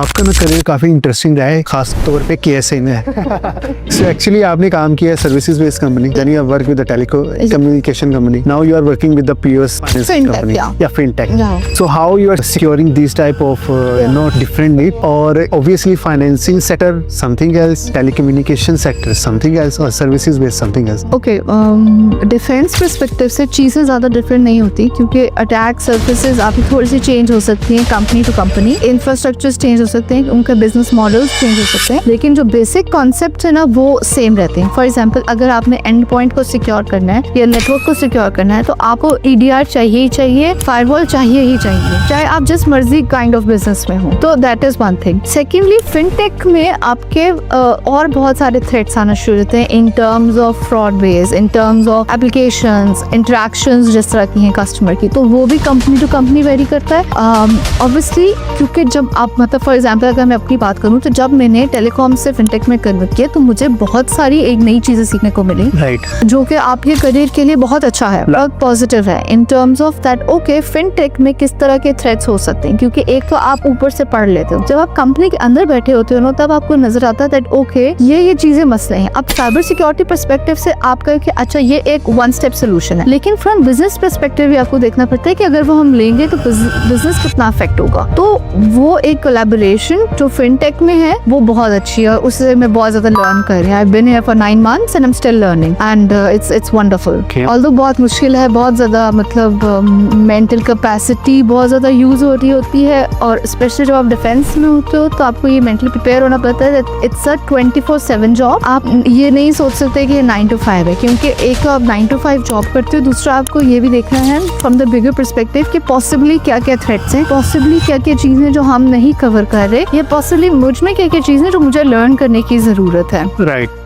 आपका ना करियर काफ़ी इंटरेस्टिंग रहा है, खास तौर पे KSA में। सो एक्चुअली आपने काम किया है services based company, then you have work with the telecom communication company, now you are working with the POS finance company या fintech. So how you are securing this type of different need, or obviously financing sector something else, telecommunication sector something else, or services based something else? Okay, defence perspective से चीज़ें ज़्यादा different नहीं होती, क्योंकि attack services आपकी थोड़ी सी change हो सकती हैं company to company, infrastructures change हो सकते हैं, उनका बिजनेस मॉडल्स चेंज हो सकते हैं, लेकिन जो बेसिक कॉन्सेप्ट है ना वो सेम रहते हैं। फॉर एग्जांपल, अगर आपने एंड पॉइंट को सिक्योर करना है या नेटवर्क को सिक्योर करना है तो आपको EDR चाहिए ही चाहिए, फायरवॉल चाहिए ही चाहिए, चाहे आप जिस मर्जी काइंड ऑफ बिजनेस में हो। तो that is one thing. Secondly, fintech में आपके और बहुत सारे थ्रेट्स आना शुरू होते हैं in terms of fraud base, in terms of applications, interactions जिस तरह की हैं कस्टमर की, तो वो भी कंपनी टू कंपनी वेरी करता है ऑब्वियसली। क्योंकि जब आप मतलब फॉर एग्जांपल अगर मैं अपनी बात करूं तो जब मैंने टेलीकॉम से फिनटेक में कन्वर्ट किया तो मुझे बहुत सारी एक नई चीजें सीखने को मिली, जो कि आपके करियर के लिए बहुत अच्छा है, बहुत पॉजिटिव है in terms of that okay fintech में किस तरह के थ्रेट्स हो सकते हैं। क्योंकि एक तो आप ऊपर से पढ़ लेते हो, जब आप कंपनी के अंदर बैठे होते हो ना तब आपको नजर आता है दैट ओके ये चीजें मसले हैं। अब साइबर सिक्योरिटी पर्सपेक्टिव से आप कहें कि अच्छा ये एक वन स्टेप सोल्यूशन है, लेकिन फ्रॉम बिजनेस पर्सपेक्टिव भी आपको देखना पड़ता है कि अगर वो हम लेंगे तो बिजनेस कितना अफेक्ट होगा। तो वो एक कोलैबोरेशन जो फिनटेक में है वो बहुत अच्छी है, उससे मैं बहुत ज्यादा लर्न कर रही हूँ। I been here for 9 months and I am still learning and it's wonderful. Although बहुत मुश्किल है, बहुत ज्यादा मतलब मेंटल कैपेसिटी बहुत ज्यादा यूज हो रही होती है, और स्पेशली जब आप डिफेंस में होते हो तो आपको ये मेंटली प्रिपेयर होना पड़ता है। It's a 24/7 job. आप ये नहीं सोच सकते कि 9 to 5 है, क्योंकि एक तो आप 9 to 5 जॉब करते हो, दूसरा आपको ये भी देखना है फ्रॉम द बिगर पर्सपेक्टिव कि पॉसिबली क्या क्या थ्रेट्स हैं, पॉसिबली क्या क्या चीजें जो हम नहीं कवर कर रहे, या पॉसिबली मुझ में क्या क्या चीजें जो मुझे लर्न करने की जरूरत है। राइट।